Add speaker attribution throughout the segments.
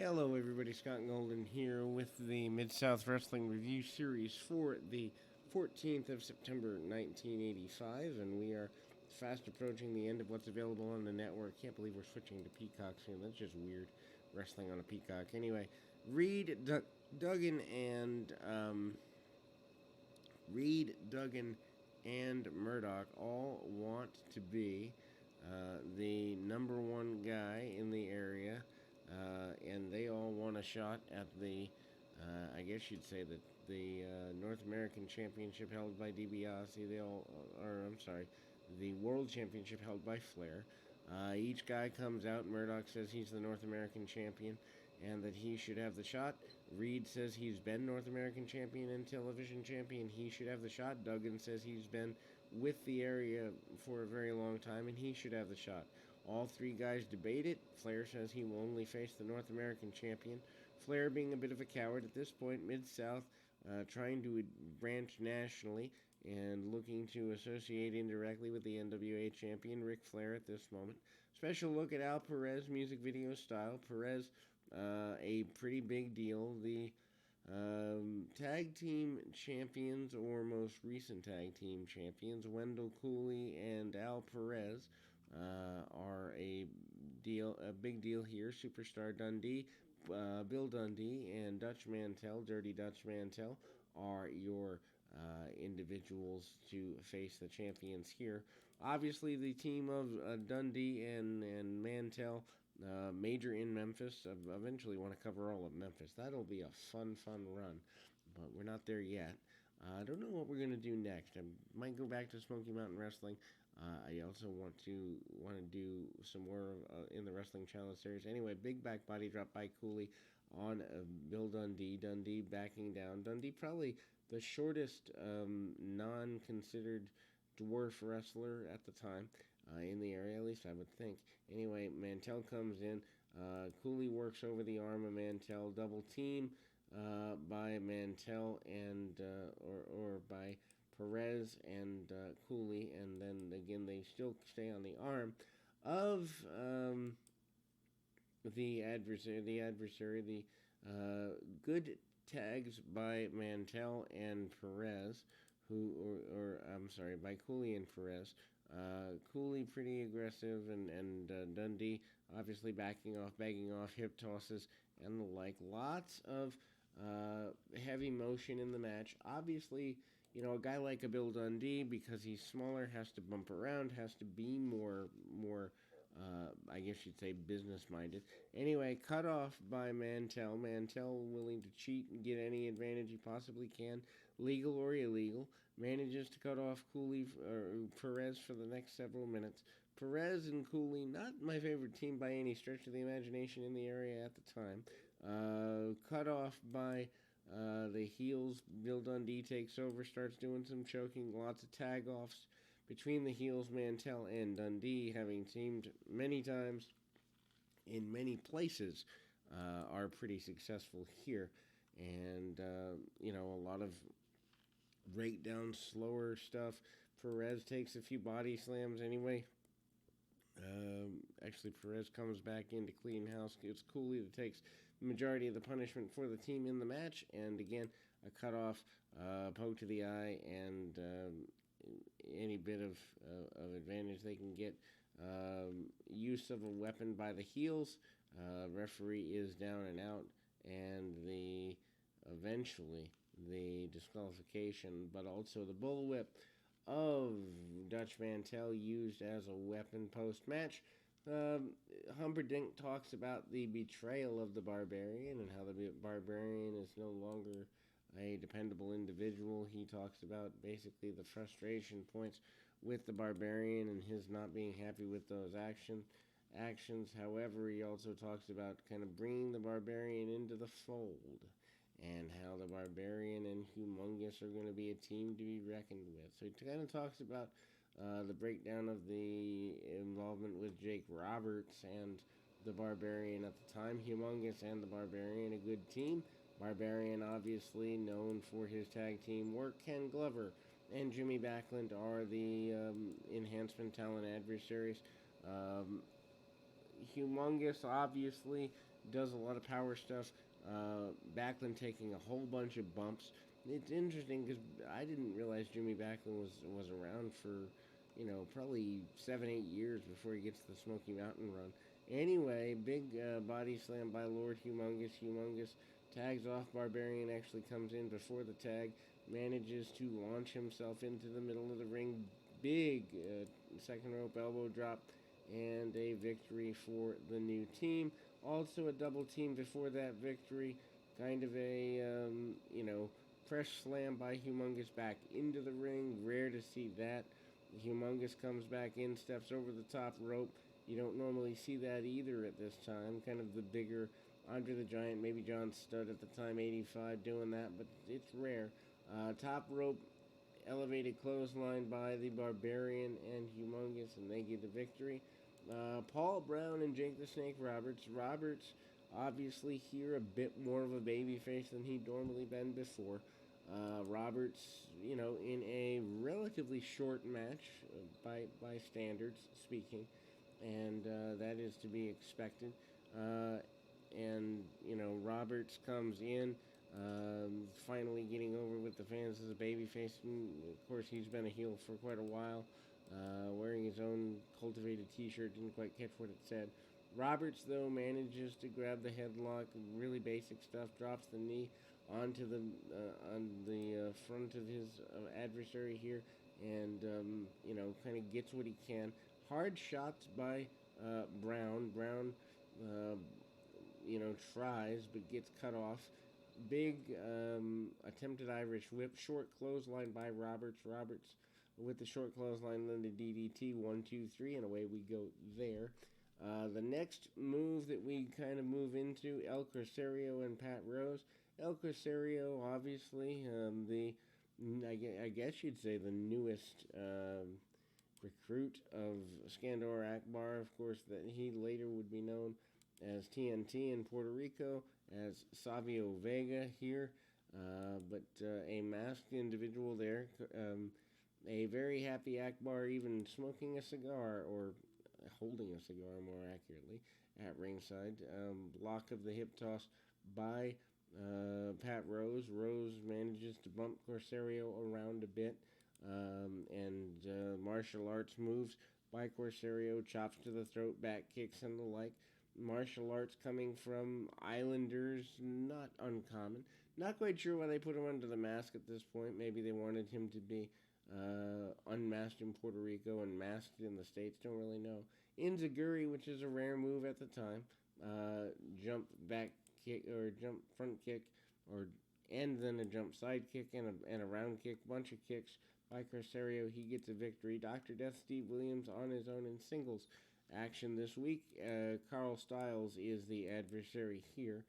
Speaker 1: Hello, everybody. Scott Golden here with the Mid-South Wrestling Review Series for the 14th of September, 1985, and we are fast approaching the end of what's available on the network. Can't believe we're switching to Peacock soon. That's just weird, wrestling on a Peacock. Anyway, Duggan, and Reed, Duggan, and Murdoch all want to be the number one guy in the area, and they all want a shot at the, I guess you'd say that the North American Championship held by DiBiase. I'm sorry, the World Championship held by Flair. Each guy comes out. Murdoch says he's the North American champion and that he should have the shot. Reed says he's been North American champion and television champion. He should have the shot. Duggan says he's been with the area for a very long time and he should have the shot. All three guys debate it. Flair says he will only face the North American champion. Flair being a bit of a coward at this point, Mid-South trying to branch nationally and looking to associate indirectly with the NWA champion, Ric Flair, at this moment. Special look at Al Perez, music video style. Perez, a pretty big deal. The tag team champions, or most recent tag team champions, Wendell Cooley and Al Perez, are a big deal here. Superstar Dundee, Bill Dundee, and Dutch Mantell, Dirty Dutch Mantell, are your individuals to face the champions here. Obviously, the team of Dundee and Mantell, major in Memphis. I eventually want to cover all of Memphis. That'll be a fun run, but we're not there yet. I don't know what we're going to do next. I might go back to Smoky Mountain Wrestling. I also want to do some more in the Wrestling Challenge series. Anyway, big back body drop by Cooley on Bill Dundee. Dundee backing down. Dundee probably the shortest non-considered dwarf wrestler at the time in the area, at least I would think. Anyway, Mantell comes in. Cooley works over the arm of Mantell. Double team by Mantell and or by Perez and Cooley, and then again they still stay on the arm of the adversary. The good tags by Mantell and Perez, by Cooley and Perez. Cooley pretty aggressive, and Dundee obviously backing off, bagging off, hip tosses, and the like. Lots of heavy motion in the match. Obviously, a guy like a Bill Dundee, because he's smaller, has to bump around, has to be more I guess you'd say business-minded. Anyway, cut off by Mantell. Mantell willing to cheat and get any advantage he possibly can, legal or illegal. Manages to cut off Cooley or Perez for the next several minutes. Perez and Cooley, not my favorite team by any stretch of the imagination in the area at the time. Cut off by the heels. Bill Dundee takes over, starts doing some choking, lots of tag-offs between the heels, Mantell and Dundee, having teamed many times in many places, are pretty successful here. And, a lot of breakdown, slower stuff. Perez takes a few body slams anyway. Actually, Perez comes back in to clean house. It's Cooley that takes the majority of the punishment for the team in the match. And again, a cutoff, poke to the eye, and any bit of advantage they can get. Use of a weapon by the heels. Referee is down and out, and eventually the disqualification, but also the bullwhip of Dutch Mantell used as a weapon post-match. Humperdinck talks about the betrayal of the Barbarian and how the Barbarian is no longer a dependable individual. He talks about basically the frustration points with the Barbarian and his not being happy with those actions. However, he also talks about kind of bringing the Barbarian into the fold and how the Barbarian and Humongous are going to be a team to be reckoned with. So he kind of talks about the breakdown of the involvement with Jake Roberts and the Barbarian at the time. Humongous and the Barbarian, a good team. Barbarian, obviously known for his tag team work. Ken Glover and Jimmy Backlund are the enhancement talent adversaries. Humongous, obviously, does a lot of power stuff. Backlund taking a whole bunch of bumps. It's interesting because I didn't realize Jimmy Backlund was around for, probably 7 8 years before he gets the Smoky Mountain run. Anyway, big body slam by Lord Humongous. Humongous tags off. Barbarian actually comes in before the tag, manages to launch himself into the middle of the ring. Big second rope elbow drop and a victory for the new team. Also a double team before that victory. Kind of a, fresh slam by Humongous back into the ring. Rare to see that. Humongous comes back in, steps over the top rope. You don't normally see that either at this time. Kind of the bigger Andre the Giant, maybe John Studd at the time, 85, doing that, but it's rare. Top rope elevated clothesline by the Barbarian and Humongous, and they get the victory. Paul Brown and Jake the Snake Roberts. Roberts obviously here a bit more of a babyface than he'd normally been before. Roberts, in a relatively short match by standards speaking, and that is to be expected. And Roberts comes in, finally getting over with the fans as a babyface. And of course, he's been a heel for quite a while. Wearing his own cultivated T-shirt, didn't quite catch what it said. Roberts, though, manages to grab the headlock, really basic stuff. Drops the knee onto the front of his adversary here, and kind of gets what he can. Hard shots by Brown. Brown, tries but gets cut off. Big attempted Irish whip. Short clothesline by Roberts. Roberts with the short clothesline, then the DDT, 1, 2, 3, and away we go there. The next move that we kind of move into, El Corsario and Pat Rose. El Corsario, obviously, I guess you'd say the newest recruit of Skandor Akbar. Of course, that he later would be known as TNT in Puerto Rico, as Savio Vega here, but a masked individual there. A very happy Akbar, even smoking a cigar, or holding a cigar more accurately, at ringside. Block of the hip toss by Pat Rose. Rose manages to bump Corsario around a bit, and martial arts moves by Corsario, chops to the throat, back kicks, and the like. Martial arts coming from Islanders, not uncommon. Not quite sure why they put him under the mask at this point. Maybe they wanted him to be unmasked in Puerto Rico and masked in the States. Don't really know. Enziguri, which is a rare move at the time. Jump back kick, or jump front kick, and then a jump side kick and a round kick. Bunch of kicks by Corsario. He gets a victory. Dr. Death Steve Williams on his own in singles action this week. Carl Styles is the adversary here.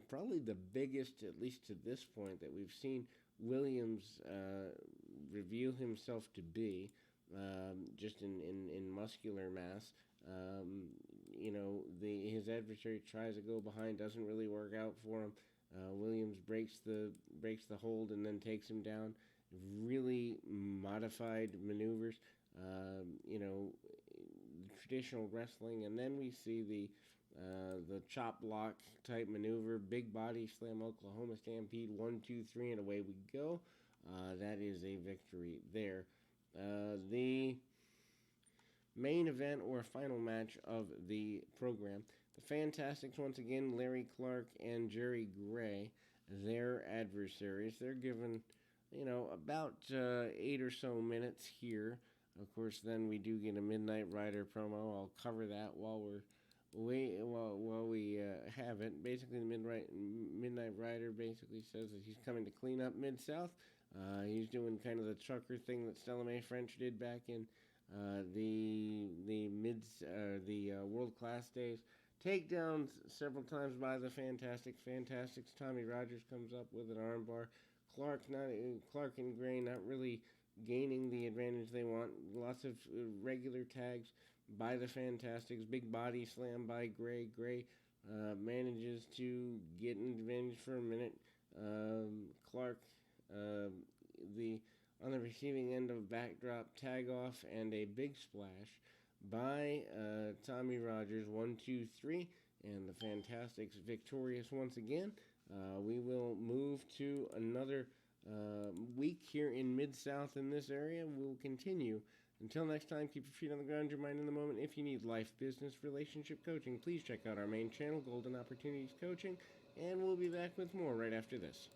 Speaker 1: Probably the biggest, at least to this point, that we've seen Williams reveal himself to be, just in muscular mass. His adversary tries to go behind, doesn't really work out for him. Williams breaks the hold and then takes him down. Really modified maneuvers. Traditional wrestling, and then we see the chop block type maneuver, big body slam, Oklahoma Stampede, 1, 2, 3, and away we go. That is a victory there. The main event or final match of the program, the Fantastics, once again, Larry Clark and Jerry Gray, their adversaries. They're given, about 8 or so minutes here. Of course, then we do get a Midnight Rider promo. I'll cover that while we have it. Basically, the Midnight Rider basically says that he's coming to clean up Mid-South. He's doing kind of the trucker thing that Stella Mae French did back in the World Class days. Takedowns several times by the Fantastics. Tommy Rogers comes up with an armbar. Clark and Gray not really gaining the advantage they want. Lots of regular tags by the Fantastics. Big body slam by Gray. Gray manages to get an advantage for a minute. Clark on the receiving end of backdrop tag off and a big splash by Tommy Rogers. 1, 2, 3, and the Fantastics victorious once again. We will move to another week here in Mid-South in this area. We'll continue. Until next time, keep your feet on the ground, your mind in the moment. If you need life, business, relationship coaching, please check out our main channel, Golden Opportunities Coaching, and we'll be back with more right after this.